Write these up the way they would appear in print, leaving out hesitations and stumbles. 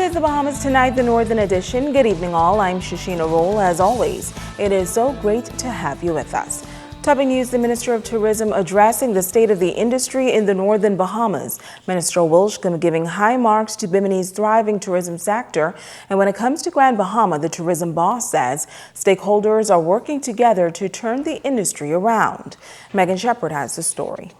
is the Bahamas Tonight, the Northern Edition. Good evening, all. I'm Shashina Roll. As always, it is so great to have you with us. Topping news, the Minister of Tourism addressing the state of the industry in the northern Bahamas. Minister Wilshcombe giving high marks to Bimini's thriving tourism sector. And when it comes to Grand Bahama, the tourism boss says stakeholders are working together to turn the industry around. Megan Shepard has the story.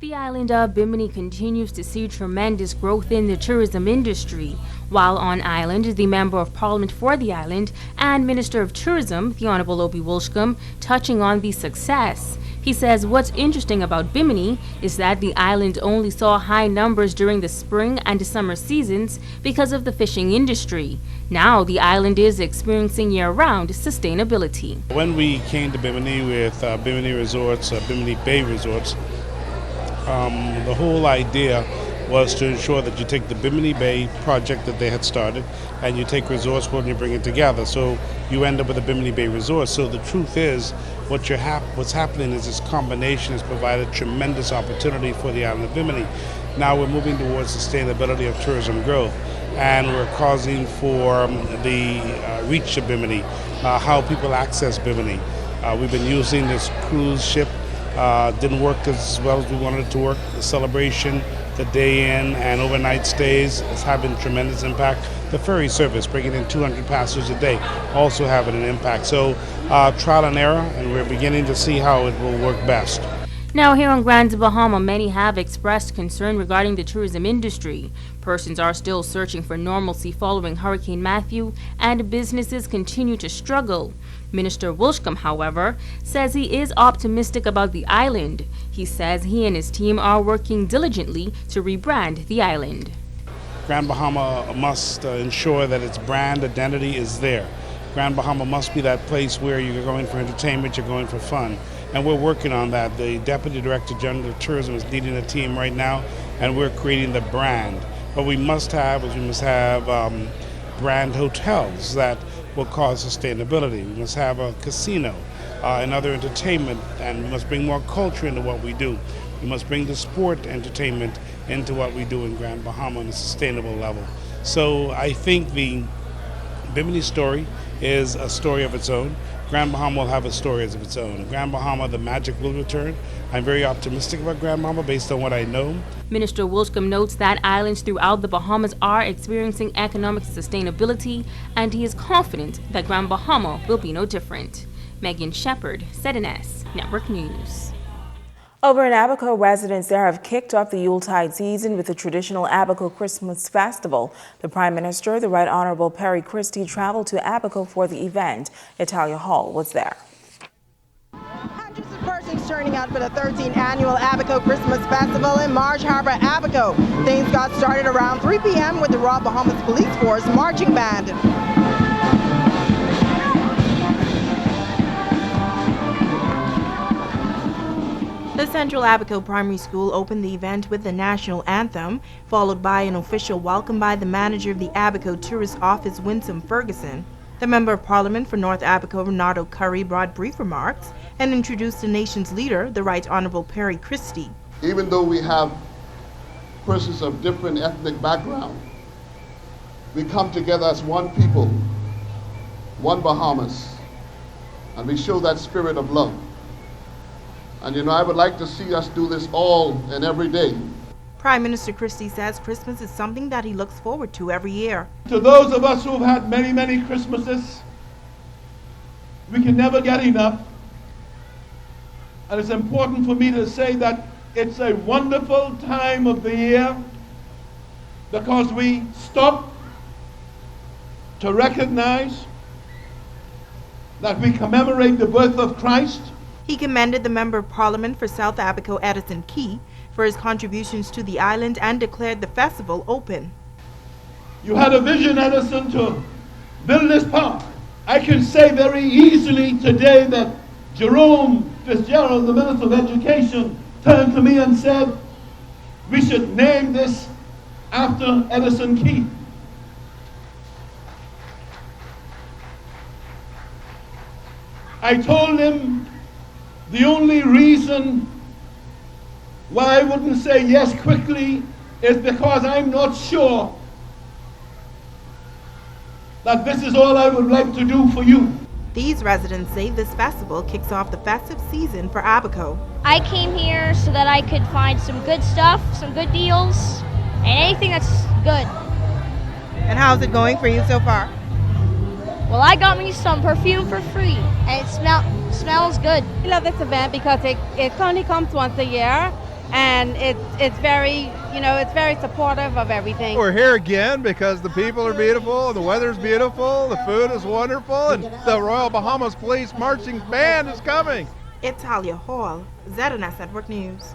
The island of Bimini continues to see tremendous growth in the tourism industry. While on island, the Member of Parliament for the island and Minister of Tourism, the Honorable Obi Wilshcombe, touching on the success. He says what's interesting about Bimini is that the island only saw high numbers during the spring and summer seasons because of the fishing industry. Now the island is experiencing year-round sustainability. When we came to Bimini with Bimini Resorts, Bimini Bay Resorts, the whole idea was to ensure that you take the Bimini Bay project that they had started and you take Resorts World and you bring it together. So you end up with a Bimini Bay Resort. So the truth is, what's happening is this combination has provided tremendous opportunity for the island of Bimini. Now we're moving towards sustainability of tourism growth, and we're causing for the reach of Bimini, how people access Bimini. We've been using this cruise ship. Didn't work as well as we wanted it to work. The celebration, the day in and overnight stays is having tremendous impact. The ferry service, bringing in 200 passengers a day, also having an impact. So trial and error, and we're beginning to see how it will work best. Now here on Grand Bahama, many have expressed concern regarding the tourism industry. Persons are still searching for normalcy following Hurricane Matthew, and businesses continue to struggle. Minister Wilshcombe, however, says he is optimistic about the island. He says he and his team are working diligently to rebrand the island. Grand Bahama must ensure that its brand identity is there. Grand Bahama must be that place where you're going for entertainment, you're going for fun. And we're working on that. The Deputy Director General of Tourism is leading a team right now, and we're creating the brand. What we must have brand hotels that will cause sustainability. We must have a casino and other entertainment, and we must bring more culture into what we do. We must bring the sport entertainment into what we do in Grand Bahama on a sustainable level. So I think the Bimini story is a story of its own. Grand Bahama will have a story of its own. Grand Bahama, the magic will return. I'm very optimistic about Grand Bahama based on what I know. Minister Wilshcombe notes that islands throughout the Bahamas are experiencing economic sustainability, and he is confident that Grand Bahama will be no different. Megan Shepard, ZNS Network News. Over in Abaco, residents there have kicked off the Yuletide season with the traditional Abaco Christmas festival. The Prime Minister, the Right Honorable Perry Christie, traveled to Abaco for the event. Italia Hall was there. Hundreds of persons turning out for the 13th annual Abaco Christmas Festival in Marsh Harbor, Abaco. Things got started around 3 p.m. with the Raw Bahamas Police Force marching band. The Central Abaco Primary School opened the event with the national anthem, followed by an official welcome by the manager of the Abaco Tourist Office, Winsome Ferguson. The Member of Parliament for North Abaco, Renato Curry, brought brief remarks and introduced the nation's leader, the Right Honorable Perry Christie. Even though we have persons of different ethnic background, we come together as one people, one Bahamas, and we show that spirit of love. And you know, I would like to see us do this all and every day. Prime Minister Christie says Christmas is something that he looks forward to every year. To those of us who've had many, many Christmases, we can never get enough. And it's important for me to say that it's a wonderful time of the year because we stop to recognize that we commemorate the birth of Christ. He commended the Member of Parliament for South Abaco, Edison Key, for his contributions to the island and declared the festival open. You had a vision, Edison, to build this park. I can say very easily today that Jerome Fitzgerald, the Minister of Education, turned to me and said, we should name this after Edison Key. I told him the only reason why I wouldn't say yes quickly is because I'm not sure that this is all I would like to do for you. These residents say this festival kicks off the festive season for Abaco. I came here so that I could find some good stuff, some good deals, and anything that's good. And how's it going for you so far? Well, I got me some perfume for free, and it smells good. I love this event because it only comes once a year, and it's very, it's very supportive of everything. We're here again because the people are beautiful, and the weather's beautiful, the food is wonderful, and the Royal Bahamas Police Marching Band is coming. Italia Hall, ZNS Network News.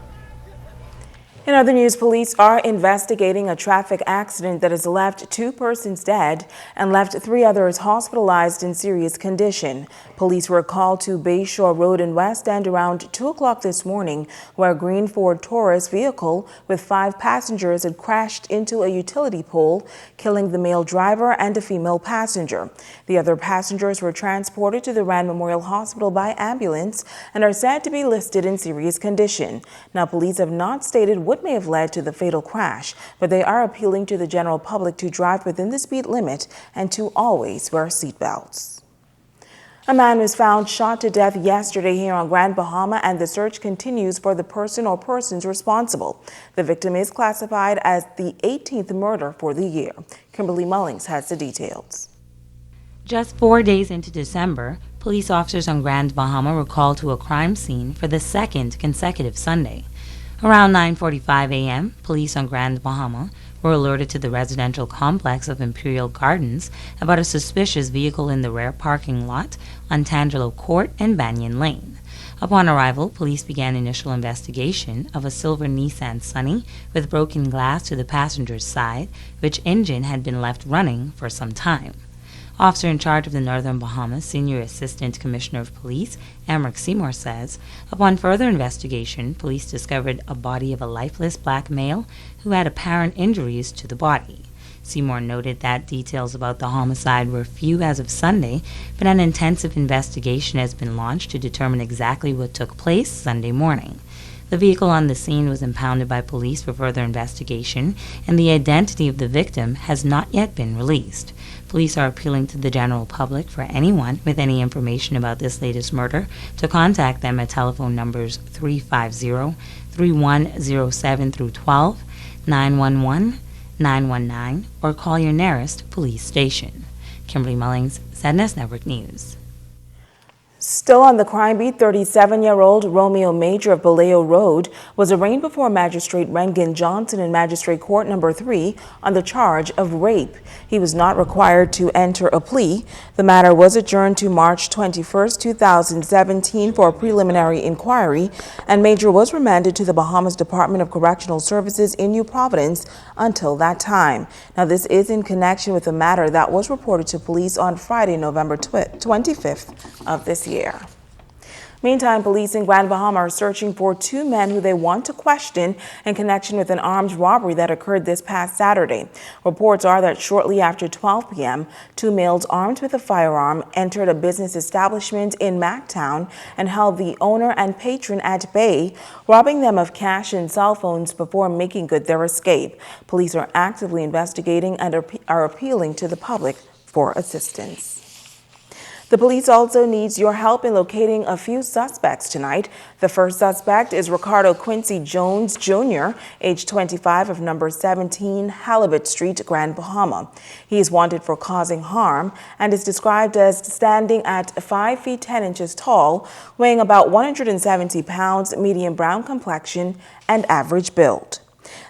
In other news, police are investigating a traffic accident that has left 2 persons dead and left 3 others hospitalized in serious condition. Police were called to Bayshore Road in West End around 2 o'clock this morning, where a green Ford Taurus vehicle with 5 passengers had crashed into a utility pole, killing the male driver and a female passenger. The other passengers were transported to the Rand Memorial Hospital by ambulance and are said to be listed in serious condition. Now, police have not stated what may have led to the fatal crash, but they are appealing to the general public to drive within the speed limit and to always wear seatbelts. A man was found shot to death yesterday here on Grand Bahama, and the search continues for the person or persons responsible. The victim is classified as the 18th murder for the year. Kimberly Mullings has the details. Just 4 days into December, police officers on Grand Bahama were called to a crime scene for the 2nd consecutive Sunday. Around 9:45 a.m., police on Grand Bahama were alerted to the residential complex of Imperial Gardens about a suspicious vehicle in the rear parking lot on Tangelo Court and Banyan Lane. Upon arrival, police began initial investigation of a silver Nissan Sunny with broken glass to the passenger's side, which engine had been left running for some time. Officer in charge of the Northern Bahamas, Senior Assistant Commissioner of Police, Emric Seymour says, upon further investigation, police discovered a body of a lifeless black male who had apparent injuries to the body. Seymour noted that details about the homicide were few as of Sunday, but an intensive investigation has been launched to determine exactly what took place Sunday morning. The vehicle on the scene was impounded by police for further investigation, and the identity of the victim has not yet been released. Police are appealing to the general public for anyone with any information about this latest murder to contact them at telephone numbers 350-3107-12, 911-919, or call your nearest police station. Kimberly Mullings, ZNS Network News. Still on the crime beat, 37-year-old Romeo Major of Baleo Road was arraigned before Magistrate Rengen Johnson in Magistrate Court Number 3 on the charge of rape. He was not required to enter a plea. The matter was adjourned to March 21, 2017 for a preliminary inquiry, and Major was remanded to the Bahamas Department of Correctional Services in New Providence until that time. Now, this is in connection with a matter that was reported to police on Friday, November 25th of this year. Meantime, police in Grand Bahama are searching for 2 men who they want to question in connection with an armed robbery that occurred this past Saturday. Reports are that shortly after 12 p.m., 2 males armed with a firearm entered a business establishment in Mactown and held the owner and patron at bay, robbing them of cash and cell phones before making good their escape. Police are actively investigating and are appealing to the public for assistance. The police also needs your help in locating a few suspects tonight. The first suspect is Ricardo Quincy Jones Jr., age 25, of number 17 Halibut Street, Grand Bahama. He is wanted for causing harm and is described as standing at 5 feet 10 inches tall, weighing about 170 pounds, medium brown complexion, and average build.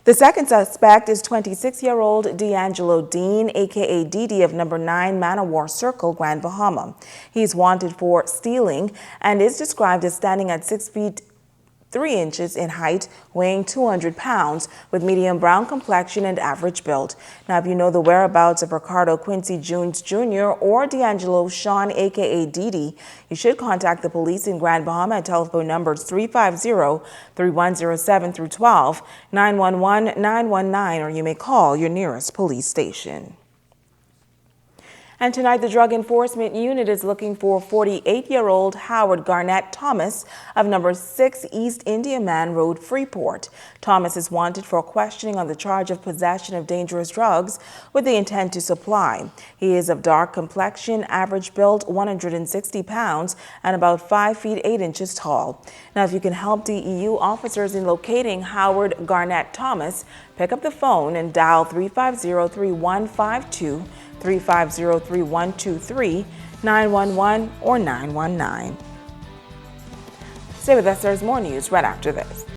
The second suspect is 26-year-old D'Angelo Dean, a.k.a. Didi, of number 9 Manowar Circle, Grand Bahama. He's wanted for stealing and is described as standing at 6 feet 3 inches in height, weighing 200 pounds, with medium brown complexion and average build. Now, if you know the whereabouts of Ricardo Quincy Jones Jr. or D'Angelo Sean, a.k.a. Didi, you should contact the police in Grand Bahama at telephone numbers 350-3107-12, 911-919, or you may call your nearest police station. And tonight, the Drug Enforcement Unit is looking for 48-year-old Howard Garnett Thomas of number 6 East Indiaman Road, Freeport. Thomas is wanted for questioning on the charge of possession of dangerous drugs with the intent to supply. He is of dark complexion, average build, 160 pounds, and about 5 feet 8 inches tall. Now, if you can help DEU officers in locating Howard Garnett Thomas, pick up the phone and dial 350-3152, 350-3123, 911, or 919. Stay with us, there's more news right after this.